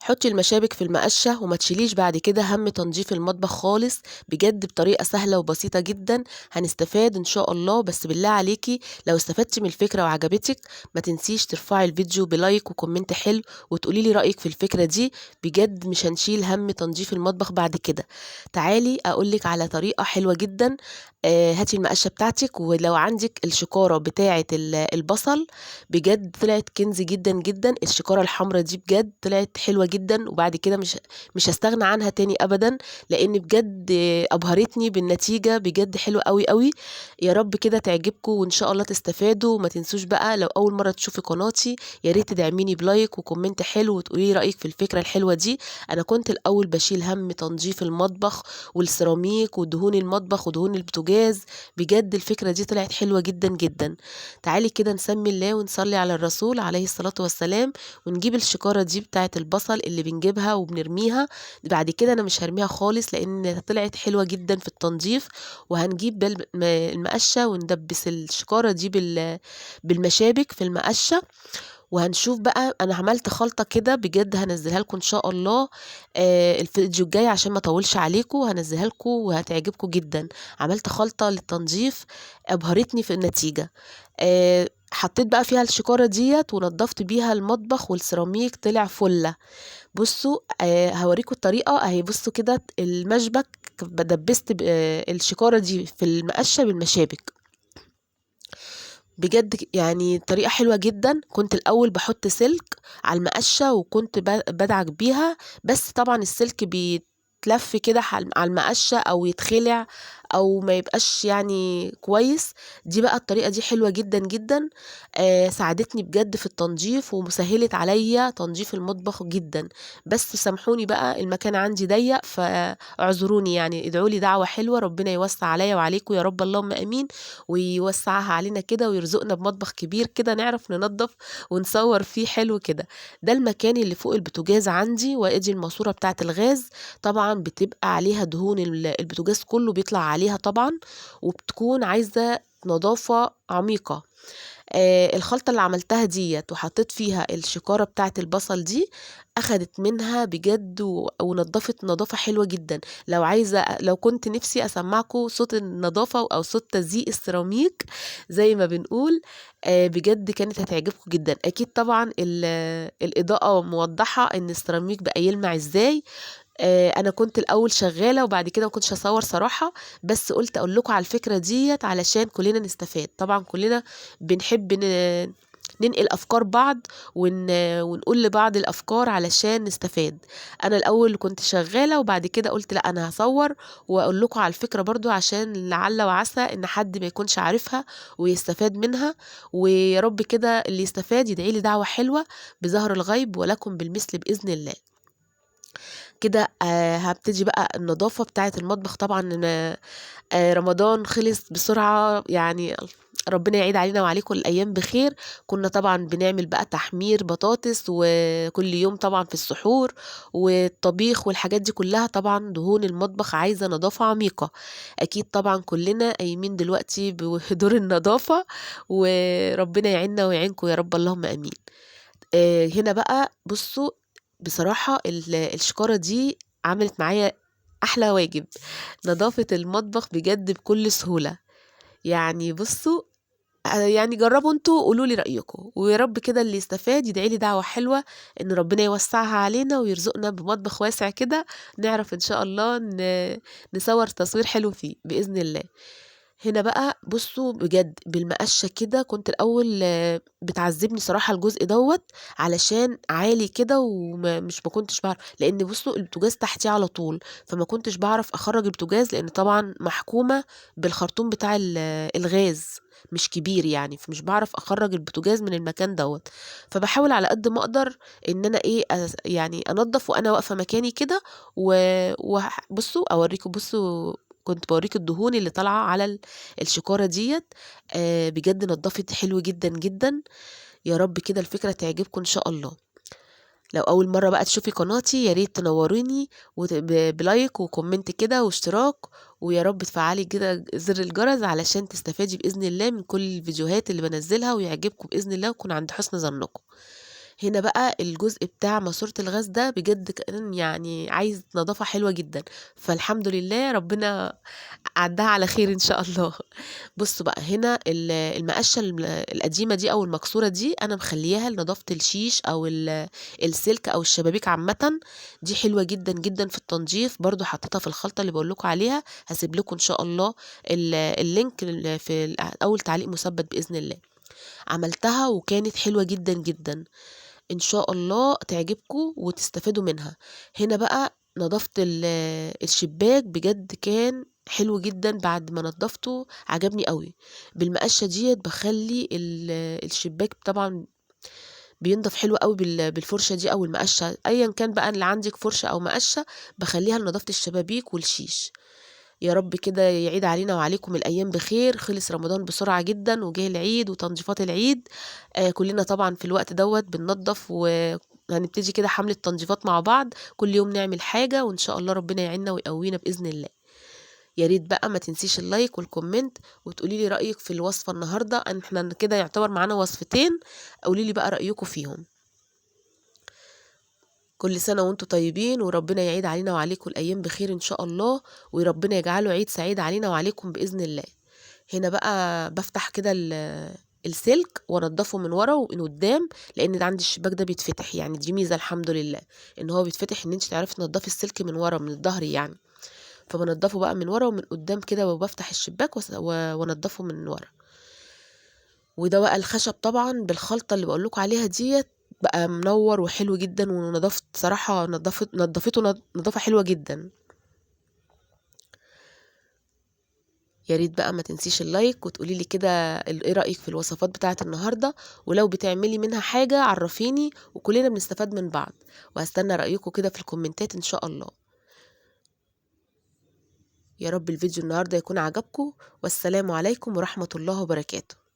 حطي المشابك في المقشة وما تشيليش بعد كده هم تنظيف المطبخ خالص، بجد بطريقة سهلة وبسيطة جدا هنستفاد ان شاء الله. بس بالله عليكي لو استفدتي من الفكرة وعجبتك ما تنسيش ترفعي الفيديو بلايك وكومنت حلو وتقولي لي رأيك في الفكرة دي، بجد مش هنشيل هم تنظيف المطبخ بعد كده. تعالي اقولك على طريقة حلوة جدا. هاتي المقشة بتاعتك، ولو عندك الشكارة بتاعة البصل بجد طلعت كنز جدا جدا. الشكارة الحمراء دي بجد طلعت حلوة جدا، وبعد كده مش هستغنى عنها تاني ابدا، لان بجد ابهرتني بالنتيجة، بجد حلوة قوي قوي. يا رب كده تعجبكم وان شاء الله تستفادوا. وما تنسوش بقى لو اول مرة تشوفي قناتي يا ريت تدعميني بلايك وكومنت حلو وتقولي لي رأيك في الفكرة الحلوة دي. انا كنت الاول بشيل هم تنظيف المطبخ والسيراميك ودهون المطبخ ودهون البوتاجاز، بجد الفكرة دي طلعت حلوة جدا جدا. تعالي كده نسمي الله ونصلي على الرسول عليه الصلاة والسلام، ونجيب الشكارة دي بتاعت البصل اللي بنجيبها وبنرميها. بعد كده انا مش هرميها خالص لان طلعت حلوة جدا في التنظيف. وهنجيب المقشة وندبس الشكارة دي بالمشابك في المقشة. وهنشوف بقى انا عملت خلطة كده بجد هنزلها لكم ان شاء الله الفيديو الجاي عشان ما اطولش عليكم، هنزلها لكم وهتعجبكم جدا. عملت خلطة للتنظيف ابهرتني في النتيجة. حطيت بقى فيها الشكارة ديت ونضفت بيها المطبخ والسيراميك طلع فلة. بصوا هوريكم الطريقة اهي. بصوا كده المشبك دبست الشكارة دي في المقشة بالمشابك، بجد يعني طريقة حلوة جدا. كنت الأول بحط سلك على المقشة وكنت بدعك بيها، بس طبعا السلك بيتلف كده على المقشة أو يتخلع أو ما يبقاش يعني كويس. دي بقى الطريقة دي حلوة جدا جدا. ساعدتني بجد في التنظيف ومسهلت عليا تنظيف المطبخ جدا. بس سامحوني بقى المكان عندي ضيق فاعذروني، يعني ادعوا لي دعوة حلوة ربنا يوسع عليا وعليكم يا رب اللهم امين، ويوسعها علينا كده ويرزقنا بمطبخ كبير كده نعرف ننظف ونصور فيه حلو كده. ده المكان اللي فوق البوتاجاز عندي، وادي الماسورة بتاعة الغاز. طبعا بتبقى عليها دهون البوتاجاز كله بيطلع عليها طبعا، وبتكون عايزة نظافة عميقة. الخلطة اللي عملتها ديت وحطيت فيها الشكارة بتاعة البصل دي أخدت منها بجد ونضفت نظافة حلوة جدا. لو كنت نفسي أسمعكم صوت النظافة أو صوت تزييق السيراميك زي ما بنقول، بجد كانت هتعجبكم جدا. أكيد طبعا الإضاءة موضحة إن السيراميك بقى يلمع إزاي. انا كنت الاول شغاله وبعد كده ما كنتش هصور صراحه، بس قلت اقول لكم على الفكره ديت علشان كلنا نستفاد. طبعا كلنا بنحب ننقل افكار بعض ونقول لبعض الافكار علشان نستفاد. انا الاول كنت شغاله وبعد كده قلت لا انا هصور واقول لكم على الفكره برضو عشان لعل وعسى ان حد ما يكونش عارفها ويستفاد منها. ويا رب كده اللي يستفاد يدعي لي دعوه حلوه بظهر الغيب ولكم بالمثل باذن الله. كده هبتدي بقى النظافة بتاعة المطبخ. طبعا رمضان خلص بسرعة يعني، ربنا يعيد علينا وعليكم الأيام بخير. كنا طبعا بنعمل بقى تحمير بطاطس وكل يوم طبعا في السحور والطبيخ والحاجات دي كلها. طبعا دهون المطبخ عايزة نظافة عميقة. أكيد طبعا كلنا قايمين دلوقتي بدور النظافة، وربنا يعيننا ويعينكم يا رب اللهم أمين. هنا بقى بصوا بصراحة الشكارة دي عملت معايا أحلى واجب، نظافة المطبخ بجد بكل سهولة. يعني بصوا يعني جربوا انتوا قولوا لي رأيكم، ويا رب كده اللي يستفاد يدعي لي دعوة حلوة ان ربنا يوسعها علينا ويرزقنا بمطبخ واسع كده نعرف ان شاء الله نصور تصوير حلو فيه بإذن الله. هنا بقى بصوا بجد بالمقشة كده كنت الأول بتعذبني صراحة الجزء دوت علشان عالي كده ومش ما كنتش بعرف، لأن بصوا البوتاجاز تحتيه على طول، فما كنتش بعرف أخرج البوتاجاز لأن طبعا محكومة بالخرطوم بتاع الغاز مش كبير يعني، فمش بعرف أخرج البوتاجاز من المكان دوت. فبحاول على قد ما أقدر إن أنا إيه يعني أنظف وأنا واقفة مكاني كده. وبصوا أوريكم، بصوا كنت بوريك الدهون اللي طالعة على الشكارة ديت. بجد نضفت حلو جدا جدا. يا رب كده الفكرة تعجبكم إن شاء الله. لو أول مرة بقى تشوفي قناتي يا ريت تنوروني بلايك وكومنت كده واشتراك، ويا رب تفعلي كده زر الجرس علشان تستفادي بإذن الله من كل الفيديوهات اللي بنزلها ويعجبكم بإذن الله ويكون عند حسن ظنكم. هنا بقى الجزء بتاع ماسورة الغاز ده بجد كان يعني عايز نضافة حلوة جدًا، فالحمد لله ربنا عدّاها على خير إن شاء الله. بُصّوا بقى هنا المقشّة القديمة دي أو المكسورة دي أنا مخلّياها لنضافة الشيش أو السلك أو الشبابيك عامةً، دي حلوة جدًا، جدًا في التنضيف، برضه حطيتها في الخلطة اللي باقول لكم عليها، هاسيب لكم إن شاء الله اللينك في أول تعليق مثبت بإذن الله. عملتها وكانت حلوة جدًا، جدًا. إن شاء الله تعجبكم وتستفادوا منها. هنا بقى نضفت الشباك بجد كان حلو جدًا بعد ما نضفته عجبني أوي. بالمقشة ديّة باخلّي الشباك طبعًا بينضف حلو أوي بالفرشة دي أو المقشة، أيًا كان بقى اللي عندِك فرشة أو مقشة باخلّيها لنضافة الشبابيك والشيش. يا رب كده يعيد علينا وعليكم الأيام بخير، خلص رمضان بسرعة جدًا وجه العيد وتنظيفات العيد، كلنا طبعًا في الوقت دوّة بننضّف وهنبتدي كده حملة تنظيفات مع بعض، كل يوم نعمل حاجة وإن شاء الله ربنا يعيننا ويقوينا بإذن الله. يا ريت بقى ما تنسيش اللايك والكومنت وتقولي لي رأيِك في الوصفة النهارده، إحنا كده يعتبر معانا وصفتين، قولي لي بقى رأيكم فيهم. كل سنة وانتم طيبين وربنا يعيد علينا وعليكم الأيام بخير إن شاء الله وربنا يجعله عيد سعيد علينا وعليكم بإذن الله. هنا بقى بفتح كده السلك وانضفه من ورا ومن قدام لان ده عندي الشباك ده بيتفتح، يعني دي ميزة الحمد لله ان هو بيتفتح ان انت تعرفي تنضفي السلك من ورا من الظهر يعني. فبنضفه بقى من ورا ومن قدام كده وبفتح الشباك وانضفه من ورا. وده بقى الخشب طبعًا بالخلطة اللي باقول لكم عليها ديّة بقى منوّر وحلو جدًا صراحة نضّفته نضافة حلوة جدًا. يا ريت بقى ما تنسيش اللايك وتقولي لي كده إيه رأيِك في الوصفات بتاعة النهارده، ولو بتعملي منها حاجة عرّفيني وكلنا بنستفاد من بعض، وهاستنى رأيكم كده في الكومنتات إن شاء الله. يا رب الفيديو النهارده يكون عجبكم، والسلام عليكم ورحمة الله وبركاته.